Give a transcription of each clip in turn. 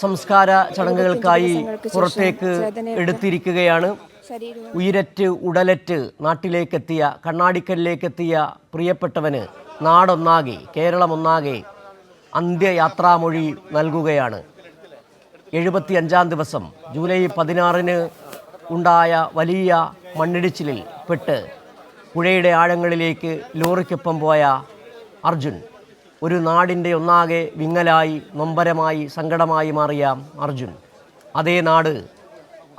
സംസ്കാര ചടങ്ങുകൾക്കായി പുറത്തേക്ക് എടുത്തിരിക്കുകയാണ്. ഉയിരറ്റ് ഉടലറ്റ് നാട്ടിലേക്കെത്തിയ, കണ്ണാടിക്കലിലേക്കെത്തിയ പ്രിയപ്പെട്ടവന് നാടൊന്നാകെ, കേരളമൊന്നാകെ അന്ത്യയാത്രാമൊഴി നൽകുകയാണ്. 75-ാം ദിവസം ജൂലൈ 16-ന് ഉണ്ടായ വലിയ മണ്ണിടിച്ചിലിൽ പെട്ട് പുഴയുടെ ആഴങ്ങളിലേക്ക് ലോറിക്കൊപ്പം പോയ അർജുൻ, ഒരു നാടിൻ്റെ ഒന്നാകെ വിങ്ങലായി, നൊമ്പരമായി, സങ്കടമായി മാറിയ അർജുൻ, അതേ നാട്,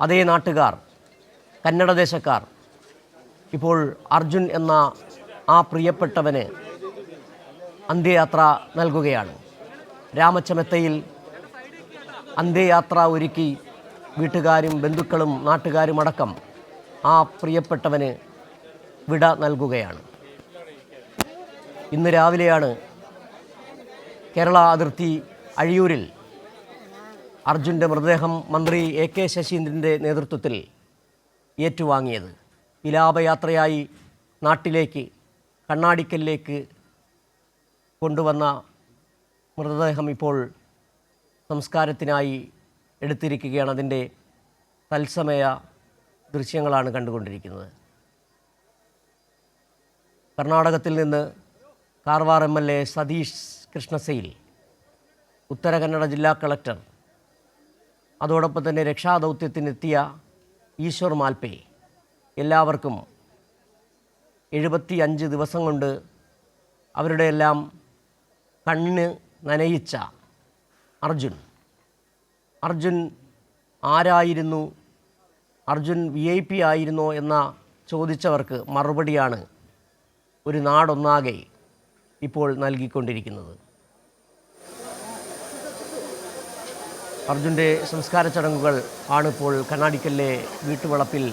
അതേ നാട്ടുകാർ, കന്നഡദേശക്കാർ ഇപ്പോൾ അർജുൻ എന്ന ആ പ്രിയപ്പെട്ടവന് അന്ത്യയാത്ര നൽകുകയാണ്. രാമച്ചമെത്തയിൽ അന്ത്യയാത്ര ഒരുക്കി വീട്ടുകാരും ബന്ധുക്കളും നാട്ടുകാരും അടക്കം ആ പ്രിയപ്പെട്ടവന് വിട നൽകുകയാണ്. ഇന്ന് രാവിലെയാണ് കേരള അതിർത്തി അഴിയൂരിൽ അർജുൻ്റെ മൃതദേഹം മന്ത്രി AK ശശീന്ദ്രൻ്റെ നേതൃത്വത്തിൽ ഏറ്റുവാങ്ങിയത്. വിലാപയാത്രയായി നാട്ടിലേക്ക്, കണ്ണാടിക്കലിലേക്ക് കൊണ്ടുവന്ന മൃതദേഹം ഇപ്പോൾ സംസ്കാരത്തിനായി എടുത്തിരിക്കുകയാണ്. അതിൻ്റെ തത്സമയ ദൃശ്യങ്ങളാണ് കണ്ടുകൊണ്ടിരിക്കുന്നത്. കർണാടകത്തിൽ നിന്ന് കാർവാർ MLA സതീഷ് കൃഷ്ണസെയിൽ, ഉത്തര കന്നഡ ജില്ലാ കളക്ടർ, അതോടൊപ്പം തന്നെ രക്ഷാദൗത്യത്തിനെത്തിയ ഈശ്വർ മാൽപേ, എല്ലാവർക്കും 75 ദിവസം കൊണ്ട് അവരുടെ എല്ലാം കണ്ണ് നനയിച്ച അർജുൻ ആരായിരുന്നു, അർജുൻ VIP ആയിരുന്നോ എന്ന ചോദിച്ചവർക്ക് മറുപടിയാണ് ഒരു നാടൊന്നാകെ ഇപ്പോൾ നൽകിക്കൊണ്ടിരിക്കുന്നത്. അർജുൻ്റെ സംസ്കാര ചടങ്ങുകൾ ആണിപ്പോൾ കണ്ണാടിക്കലിലെ വീട്ടുവളപ്പിൽ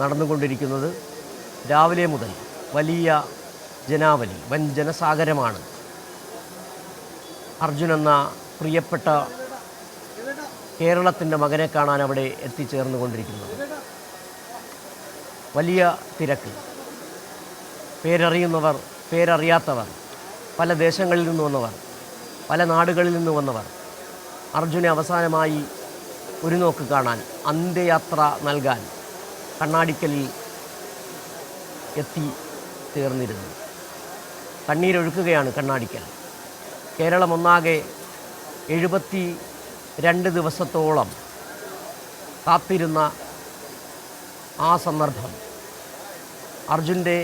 നടന്നുകൊണ്ടിരിക്കുന്നത്. രാവിലെ മുതൽ വലിയ ജനാവലി, വൻ ജനസാഗരമാണ് അർജുൻ എന്ന പ്രിയപ്പെട്ട കേരളത്തിൻ്റെ മകനെ കാണാൻ അവിടെ എത്തിച്ചേർന്നുകൊണ്ടിരിക്കുന്നത്. വലിയ തിരക്ക്, പേരറിയുന്നവർ, പേരറിയാത്തവർ, പല ദേശങ്ങളിൽ നിന്ന് വന്നവർ, പല നാടുകളിൽ നിന്ന് വന്നവർ അർജുനെ അവസാനമായി ഒരു നോക്ക് കാണാൻ, അന്ത്യയാത്ര നൽകാൻ കണ്ണാടിക്കലിൽ എത്തിച്ചേർന്നിരുന്നു. കണ്ണീരൊഴുക്കുകയാണ് കണ്ണാടിക്കൽ. കേരളം ഒന്നാകെ 72 ദിവസത്തോളം കാത്തിരുന്ന ആ സന്ദർഭം, അർജുൻ്റെ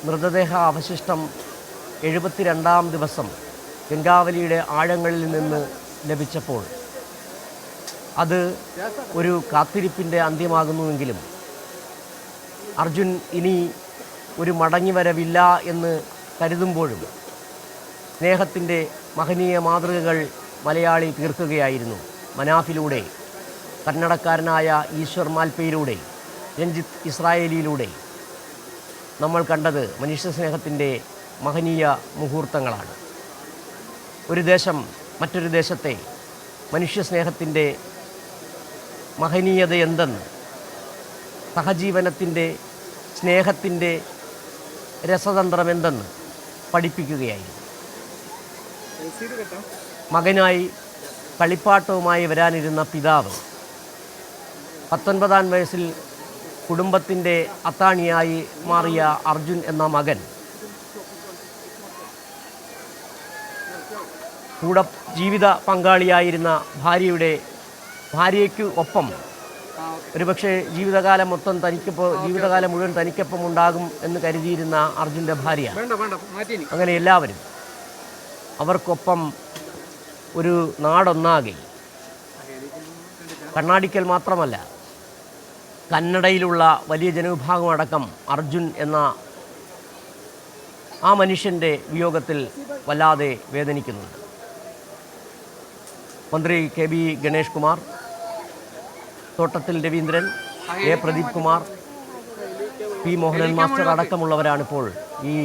മൃതദേഹ അവശിഷ്ടം 72-ാം ദിവസം ഗംഗാവലിയുടെ ആഴങ്ങളിൽ നിന്ന് ലഭിച്ചപ്പോൾ അത് ഒരു കാത്തിരിപ്പിൻ്റെ അന്ത്യമാകുന്നുവെങ്കിലും അർജുൻ ഇനി ഒരു മടങ്ങിവരവില്ല എന്ന് കരുതുമ്പോഴും സ്നേഹത്തിൻ്റെ മഹനീയ മാതൃകകൾ മലയാളി തീർക്കുകയായിരുന്നു. മനാഫിലൂടെ, കന്നഡക്കാരനായ ഈശ്വർ മാൽപേയിലൂടെ, രഞ്ജിത്ത് ഇസ്രായേലിയിലൂടെ നമ്മൾ കണ്ടത് മനുഷ്യസ്നേഹത്തിൻ്റെ മഹനീയ മുഹൂർത്തങ്ങളാണ്. ഒരു ദേശം മറ്റൊരു ദേശത്തെ മനുഷ്യസ്നേഹത്തിൻ്റെ മഹനീയത എന്തെന്ന്, സഹജീവനത്തിൻ്റെ, സ്നേഹത്തിൻ്റെ രസതന്ത്രം എന്തെന്ന് പഠിപ്പിക്കുകയായിരുന്നു. മകനായി കളിപ്പാട്ടവുമായി വരാനിരുന്ന പിതാവ് 19-ാം വയസ്സിൽ കുടുംബത്തിൻ്റെ അത്താണിയായി മാറിയ അർജുൻ എന്ന മകൻ കൂടെ ജീവിത പങ്കാളിയായിരുന്ന ഭാര്യയ്ക്ക് ഒപ്പം ഒരുപക്ഷെ ജീവിതകാലം മുഴുവൻ തനിക്കൊപ്പം ഉണ്ടാകും എന്ന് കരുതിയിരുന്ന അർജുൻ്റെ ഭാര്യ, അങ്ങനെ എല്ലാവരും അവർക്കൊപ്പം ഒരു നാടൊന്നാകെ, കണ്ണാടിക്കൽ മാത്രമല്ല കന്നഡയിലുള്ള വലിയ ജനവിഭാഗമടക്കം അർജുൻ എന്ന ആ മനുഷ്യൻ്റെ വിയോഗത്തിൽ വല്ലാതെ വേദനിക്കുന്നുണ്ട്. മന്ത്രി KB Ganesh Kumar, Thottathil Raveendran, Pradeep Kumar, P Mohanan master അടക്കമുള്ളവരാണിപ്പോൾ ഈ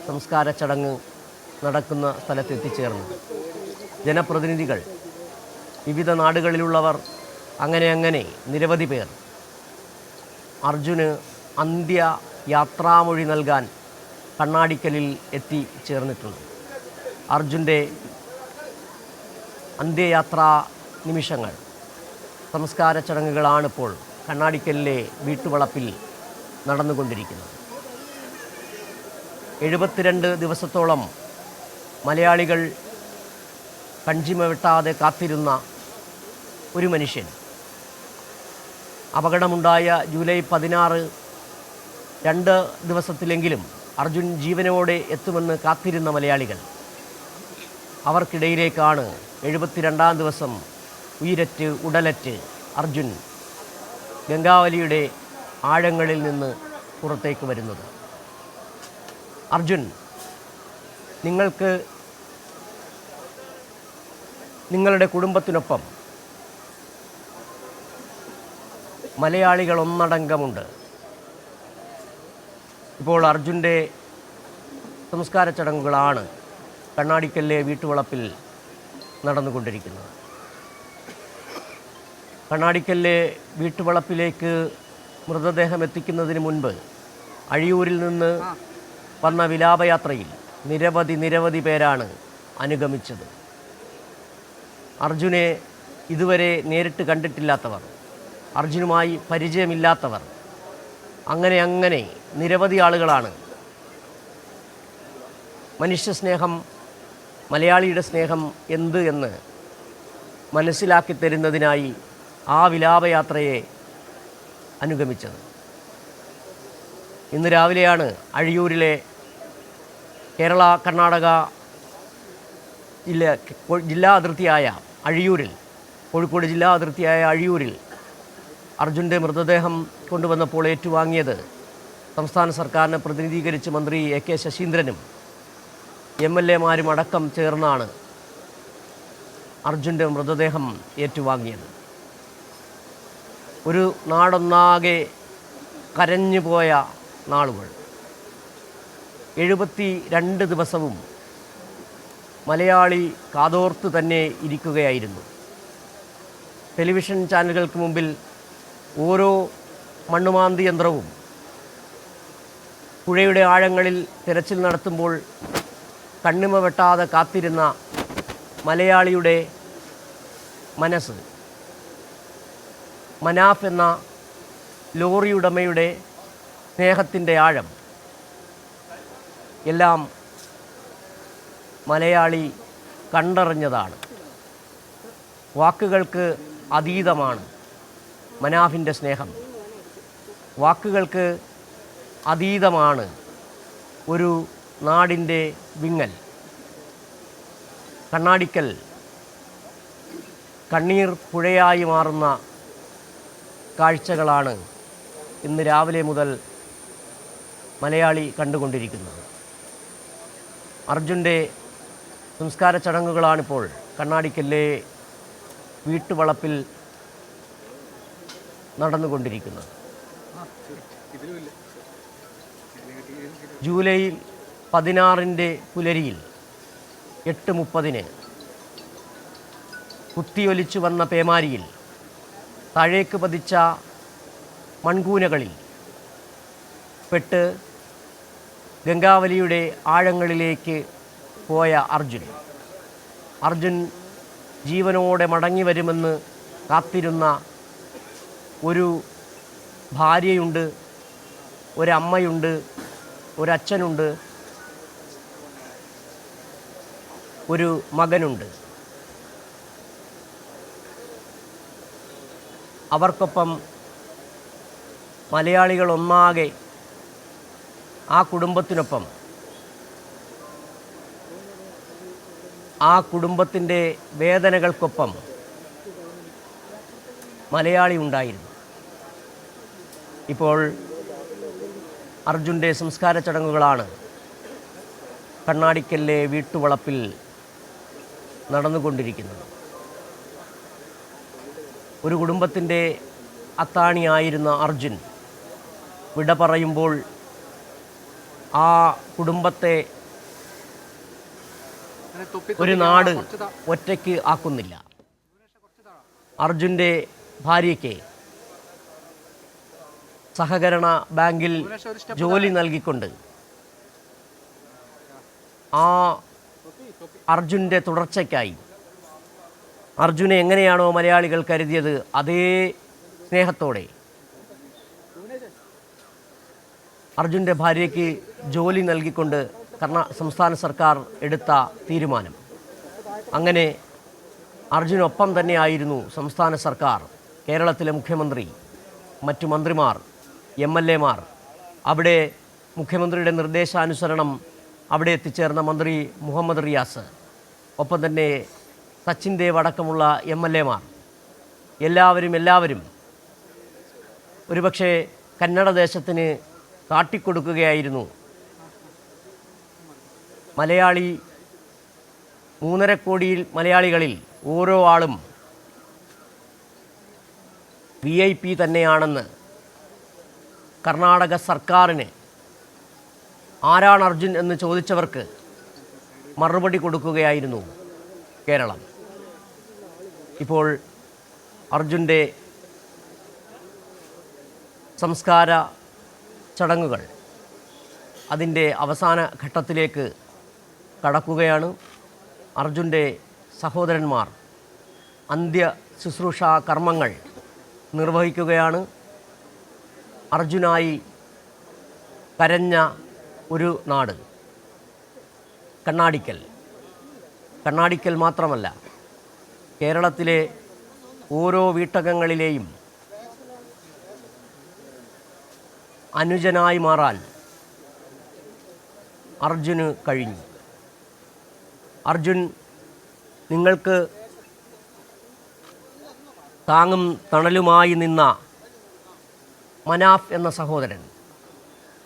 സംസ്കാര ചടങ്ങ് നടക്കുന്ന സ്ഥലത്ത് എത്തിച്ചേർന്നത്. ജനപ്രതിനിധികൾ, വിവിധ നാടുകളിലുള്ളവർ, അങ്ങനെ നിരവധി പേർ അർജുന് അന്ത്യയാത്രാമൊഴി നൽകാൻ കണ്ണാടിക്കലിൽ എത്തിച്ചേർന്നിട്ടുണ്ട്. അർജുൻ്റെ അന്ത്യയാത്രാ നിമിഷങ്ങൾ. സംസ്കാര ചടങ്ങുകളാണിപ്പോൾ കണ്ണാടിക്കലിലെ വീട്ടുവളപ്പിൽ നടന്നുകൊണ്ടിരിക്കുന്നത്. 72 ദിവസത്തോളം മലയാളികൾ കഞ്ചിമ വെട്ടാതെ കാത്തിരുന്ന ഒരു മനുഷ്യൻ. അപകടമുണ്ടായ ജൂലൈ 16 2 ദിവസത്തിലെങ്കിലും അർജുൻ ജീവനോടെ എത്തുമെന്ന് കാത്തിരുന്ന മലയാളികൾ. അവർക്കിടയിലേക്കാണ് 72-ാം ദിവസം ഉയിരറ്റ് ഉടലറ്റ് അർജുൻ ഗംഗാവലിയുടെ ആഴങ്ങളിൽ നിന്ന് പുറത്തേക്ക് വരുന്നത്. അർജുൻ, നിങ്ങൾക്ക് നിങ്ങളുടെ കുടുംബത്തിനൊപ്പം മലയാളികൾ ഒന്നടങ്കമുണ്ട്. ഇപ്പോൾ അർജുൻ്റെ സംസ്കാര ചടങ്ങുകളാണ് കണ്ണാടിക്കലിലെ വീട്ടുവളപ്പിൽ നടന്നുകൊണ്ടിരിക്കുന്നത്. കണ്ണാടിക്കലിലെ വീട്ടുവളപ്പിലേക്ക് മൃതദേഹം എത്തിക്കുന്നതിന് മുൻപ് അഴിയൂരിൽ നിന്ന് വന്ന വിലാപയാത്രയിൽ നിരവധി പേരാണ് അനുഗമിച്ചത്. അർജുനെ ഇതുവരെ നേരിട്ട് കണ്ടിട്ടില്ലാത്തവർ, അർജുനുമായി പരിചയമില്ലാത്തവർ, അങ്ങനെ നിരവധി ആളുകളാണ് മനുഷ്യസ്നേഹം, മലയാളിയുടെ സ്നേഹം എന്ത് എന്ന് മനസ്സിലാക്കി തരുന്നതിനായി ആ വിലാപയാത്രയെ അനുഗമിച്ചത്. ഇന്ന് രാവിലെയാണ് അഴിയൂരിലെ കേരള കർണാടക ജില്ലാ അതിർത്തിയായ അഴിയൂരിൽ, കോഴിക്കോട് ജില്ലാ അതിർത്തിയായ അഴിയൂരിൽ അർജുൻ്റെ മൃതദേഹം കൊണ്ടുവന്നപ്പോൾ ഏറ്റുവാങ്ങിയത് സംസ്ഥാന സർക്കാരിനെ പ്രതിനിധീകരിച്ച് മന്ത്രി AK ശശീന്ദ്രനും MLA-മാരും അടക്കം ചേർന്നാണ് അർജുൻ്റെ മൃതദേഹം ഏറ്റുവാങ്ങിയത്. ഒരു നാടൊന്നാകെ കരഞ്ഞുപോയ നാളുകൾ. 72 ദിവസവും മലയാളി കാതോർത്ത് തന്നെ ഇരിക്കുകയായിരുന്നു. ടെലിവിഷൻ ചാനലുകൾക്ക് മുമ്പിൽ ഓരോ മണ്ണുമാന്തി യന്ത്രവും പുഴയുടെ ആഴങ്ങളിൽ തിരച്ചിൽ നടത്തുമ്പോൾ കണ്ണിമ വെട്ടാതെ കാത്തിരുന്ന മലയാളിയുടെ മനസ്സ്, മനാഫ് എന്ന ലോറിയുടമയുടെ സ്നേഹത്തിൻ്റെ ആഴം എല്ലാം മലയാളി കണ്ടറിഞ്ഞതാണ്. വാക്കുകൾക്ക് അതീതമാണ് മനാഫിൻ്റെ സ്നേഹം. വാക്കുകൾക്ക് അതീതമാണ് ഒരു നാടിൻ്റെ വിങ്ങൽ. കണ്ണാടിക്കൽ കണ്ണീർ പുഴയായി മാറുന്ന കാഴ്ചകളാണ് ഇന്ന് രാവിലെ മുതൽ മലയാളി കണ്ടുകൊണ്ടിരിക്കുന്നത്. അർജുൻ്റെ സംസ്കാര ചടങ്ങുകളാണിപ്പോൾ കണ്ണാടിക്കലിലെ വീട്ടുവളപ്പിൽ നടന്നുകൊണ്ടിരിക്കുന്നത്. ജൂലൈ 16 പുലരിയിൽ 8:30 കുത്തിയൊലിച്ചു വന്ന പേമാരിയിൽ താഴേക്ക് പതിച്ച മൺകൂനകളിൽ പെട്ട് ഗംഗാവലിയുടെ ആഴങ്ങളിലേക്ക് പോയ അർജുൻ ജീവനോടെ മടങ്ങി വരുമെന്ന് കാത്തിരുന്ന ഒരു ഭാര്യയുണ്ട്, ഒരമ്മയുണ്ട്, ഒരച്ഛനുണ്ട്, ഒരു മകനുണ്ട്. അവർക്കൊപ്പം മലയാളികൾ ഒന്നാകെ ആ കുടുംബത്തിനൊപ്പം, ആ കുടുംബത്തിൻ്റെ വേദനകൾക്കൊപ്പം മലയാളി ഉണ്ടായിരുന്നു. ഇപ്പോൾ അർജുൻ്റെ സംസ്കാര ചടങ്ങുകളാണ് കണ്ണാടിക്കലിലെ വീട്ടുവളപ്പിൽ നടന്നുകൊണ്ടിരിക്കുന്നത്. ഒരു കുടുംബത്തിൻ്റെ അത്താണിയായിരുന്ന അർജുൻ വിട പറയുമ്പോൾ ആ കുടുംബത്തെ ഒരു നാട് ഒറ്റയ്ക്ക് ആക്കുന്നില്ല. അർജുൻ്റെ ഭാര്യയ്ക്ക് സഹകരണ ബാങ്കിൽ ജോലി നൽകിക്കൊണ്ട് ആ അർജുൻ്റെ തുടർച്ചയ്ക്കായി അർജുനെ എങ്ങനെയാണോ മലയാളികൾ കരുതിയത് അതേ സ്നേഹത്തോടെ അർജുൻ്റെ ഭാര്യയ്ക്ക് ജോലി നൽകിക്കൊണ്ട് സംസ്ഥാന സർക്കാർ എടുത്ത തീരുമാനം. അങ്ങനെ അർജുനൊപ്പം തന്നെയായിരുന്നു സംസ്ഥാന സർക്കാർ, കേരളത്തിലെ മുഖ്യമന്ത്രി, മറ്റു മന്ത്രിമാർ, MLA മാർ. അവിടെ മുഖ്യമന്ത്രിയുടെ നിർദ്ദേശാനുസരണം അവിടെ എത്തിച്ചേർന്ന മന്ത്രി മുഹമ്മദ് റിയാസ്, ഒപ്പം തന്നെ സച്ചിൻ ദേവ് അടക്കമുള്ള MLA മാർ എല്ലാവരും ഒരുപക്ഷെ കന്നഡ ദേശത്തിന് കാട്ടിക്കൊടുക്കുകയായിരുന്നു. മലയാളി 3.5 കോടി മലയാളികളിൽ ഓരോ ആളും VIP തന്നെയാണെന്ന് കർണാടക സർക്കാരിന് ആരാണ് അർജുൻ എന്ന് ചോദിച്ചവർക്ക് മറുപടി കൊടുക്കുകയായിരുന്നു കേരളം. ഇപ്പോൾ അർജുൻ്റെ സംസ്കാര ചടങ്ങുകൾ അതിൻ്റെ അവസാന ഘട്ടത്തിലേക്ക് കടക്കുകയാണ്. അർജുൻ്റെ സഹോദരന്മാർ അന്ത്യ ശുശ്രൂഷാ കർമ്മങ്ങൾ നിർവഹിക്കുകയാണ്. അർജുനായി കരഞ്ഞ ഒരു നാട് കണ്ണാടിക്കൽ മാത്രമല്ല, കേരളത്തിലെ ഓരോ വീട്ടകങ്ങളിലെയും അനുജനായി മാറാൻ അർജുന് കഴിഞ്ഞു. അർജുൻ നിങ്ങൾക്ക് താങ്ങും തണലുമായി നിന്ന മനാഫ് എന്ന സഹോദരൻ,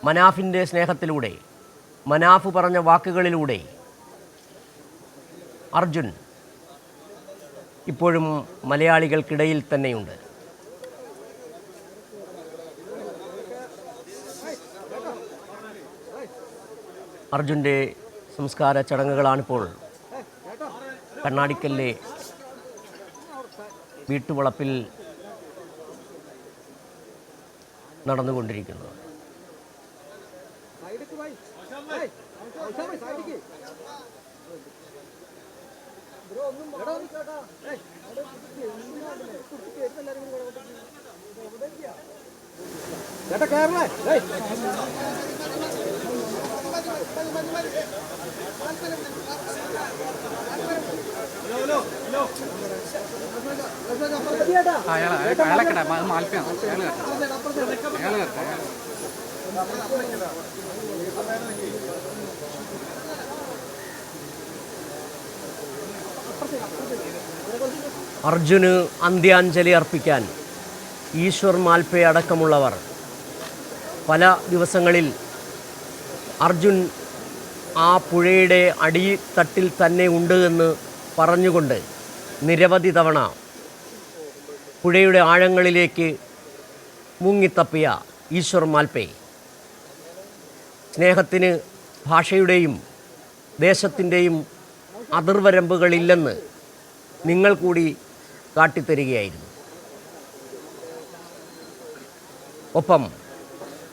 മനാഫിൻ്റെ സ്നേഹത്തിലൂടെ, മനാഫ് പറഞ്ഞ വാക്കുകളിലൂടെ അർജുൻ ഇപ്പോഴും മലയാളികൾക്കിടയിൽ തന്നെയുണ്ട്. അർജുൻ്റെ സംസ്കാര ചടങ്ങുകളാണിപ്പോൾ കണ്ണാടിക്കലിലെ വീട്ടുവളപ്പിൽ നടന്നുകൊണ്ടിരിക്കുന്നത്. അർജുന് അന്ത്യാഞ്ജലി അർപ്പിക്കാൻ ഈശ്വർ മാൽപേ അടക്കമുള്ളവർ പല ദിവസങ്ങളിൽ അർജുൻ ആ പുഴയുടെ അടിത്തട്ടിൽ തന്നെ ഉണ്ട് എന്ന് പറഞ്ഞുകൊണ്ട് നിരവധി തവണ പുഴയുടെ ആഴങ്ങളിലേക്ക് മുങ്ങിത്തപ്പിയ ഈശ്വർ മാൽപേ സ്നേഹത്തിന് ഭാഷയുടെയും ദേശത്തിൻ്റെയും അതിർവരമ്പുകളില്ലെന്ന് നിങ്ങൾ കൂടി കാട്ടിത്തരികയായിരുന്നു. ഒപ്പം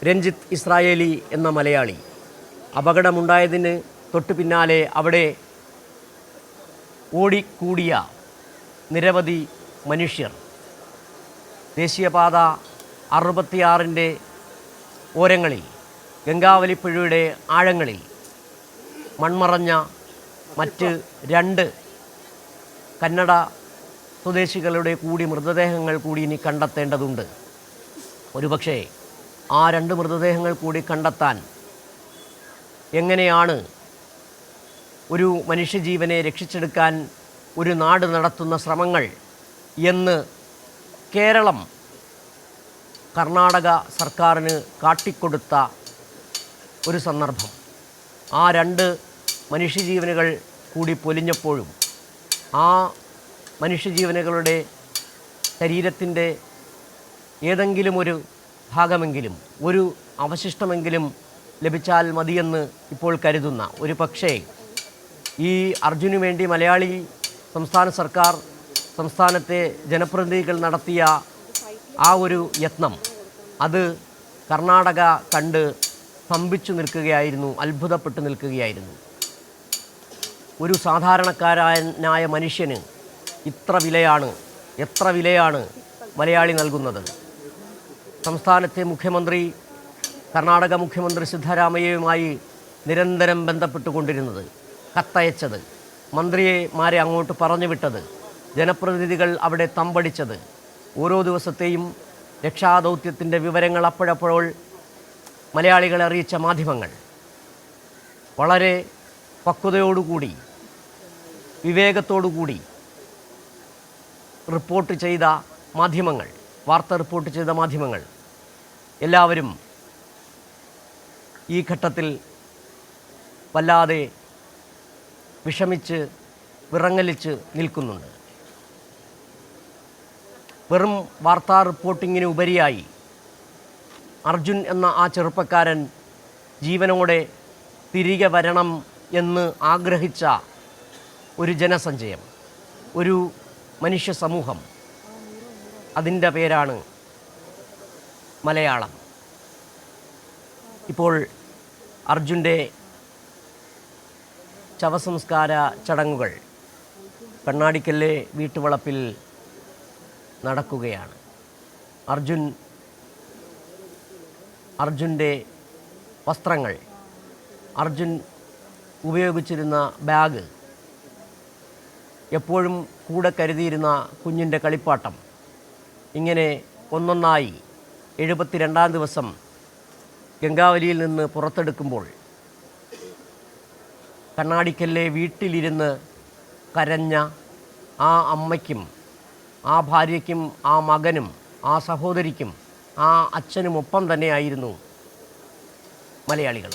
രഞ്ജിത്ത് ഇസ്രായേലി എന്ന മലയാളി, അപകടമുണ്ടായതിന് തൊട്ടു പിന്നാലെ അവിടെ ഓടിക്കൂടിയ നിരവധി മനുഷ്യർ, ദേശീയപാത 66-ൻ്റെ ഓരങ്ങളിൽ, ഗംഗാവലിപ്പുഴയുടെ ആഴങ്ങളിൽ മൺമറഞ്ഞ മറ്റ് 2 കന്നഡ സ്വദേശികളുടെ കൂടി മൃതദേഹങ്ങൾ കൂടി ഇനി കണ്ടെത്തേണ്ടതുണ്ട്. ഒരുപക്ഷെ ആ 2 മൃതദേഹങ്ങൾ കൂടി കണ്ടെത്താൻ എങ്ങനെയാണ് ഒരു മനുഷ്യജീവനെ രക്ഷിച്ചെടുക്കാൻ ഒരു നാട് നടത്തുന്ന ശ്രമങ്ങൾ എന്ന് കേരളം കർണാടക സർക്കാരിന് കാട്ടിക്കൊടുത്ത ഒരു സന്ദർഭം. ആ 2 മനുഷ്യജീവനുകൾ കൂടി പൊലിഞ്ഞപ്പോഴും ആ മനുഷ്യജീവനുകളുടെ ശരീരത്തിൻ്റെ ഏതെങ്കിലും ഒരു ഭാഗമെങ്കിലും, ഒരു അവശിഷ്ടമെങ്കിലും ലഭിച്ചാൽ മതിയെന്ന് ഇപ്പോൾ കരുതുന്ന ഒരു പക്ഷേ ഈ അർജുനു വേണ്ടി മലയാളി സംസ്ഥാന സർക്കാർ, സംസ്ഥാനത്തെ ജനപ്രതിനിധികൾ നടത്തിയ ആ ഒരു യത്നം, അത് കർണാടക കണ്ട് സ്തംഭിച്ചു നിൽക്കുകയായിരുന്നു, അത്ഭുതപ്പെട്ടു നിൽക്കുകയായിരുന്നു. ഒരു സാധാരണക്കാരനായ മനുഷ്യന് എത്ര വിലയാണ് മലയാളി നൽകുന്നത്? സംസ്ഥാനത്തെ മുഖ്യമന്ത്രി കർണാടക മുഖ്യമന്ത്രി സിദ്ധരാമയ്യയുമായി നിരന്തരം ബന്ധപ്പെട്ടുകൊണ്ടിരുന്നത്, കത്തയച്ചത്, മന്ത്രിമാരെ അങ്ങോട്ട് പറഞ്ഞു വിട്ടത്, ജനപ്രതിനിധികൾ അവിടെ തമ്പടിച്ചത്, ഓരോ ദിവസത്തെയും രക്ഷാദൗത്യത്തിൻ്റെ വിവരങ്ങൾ അപ്പോഴപ്പോൾ മലയാളികളെ അറിയിച്ച മാധ്യമങ്ങൾ, വളരെ പക്വതയോടുകൂടി വിവേകത്തോടുകൂടി റിപ്പോർട്ട് ചെയ്ത മാധ്യമങ്ങൾ, വാർത്ത റിപ്പോർട്ട് ചെയ്ത മാധ്യമങ്ങൾ എല്ലാവരും ഈ ഘട്ടത്തിൽ വല്ലാതെ വിഷമിച്ച് വിറങ്ങലിച്ച് നിൽക്കുന്നുണ്ട്. വെറും വാർത്താ റിപ്പോർട്ടിങ്ങിന് ഉപരിയായി അർജുൻ എന്ന ആ ചെറുപ്പക്കാരൻ ജീവനോടെ തിരികെ വരണം എന്ന് ആഗ്രഹിച്ച ഒരു ജനസഞ്ചയം, ഒരു മനുഷ്യ സമൂഹം, അതിൻ്റെ പേരാണ് മലയാളം. ഇപ്പോൾ അർജുൻ്റെ ശവസംസ്കാര ചടങ്ങുകൾ കണ്ണാടിക്കല്ലെ വീട്ടുവളപ്പിൽ നടക്കുകയാണ്. അർജുൻ്റെ വസ്ത്രങ്ങൾ, അർജുൻ ഉപയോഗിച്ചിരുന്ന ബാഗ്, എപ്പോഴും കൂടെ കരുതിയിരുന്ന കുഞ്ഞിൻ്റെ കളിപ്പാട്ടം, ഇങ്ങനെ ഒന്നൊന്നായി 72-ാം ദിവസം ഗംഗാവലിയിൽ നിന്ന് പുറത്തെടുക്കുമ്പോൾ കണ്ണാടിക്കല്ലെ വീട്ടിലിരുന്ന് കരഞ്ഞ ആ അമ്മയ്ക്കും ആ ഭാര്യയ്ക്കും ആ മകനും ആ സഹോദരിക്കും ആ അച്ഛനുമൊപ്പം തന്നെയായിരുന്നു മലയാളികൾ.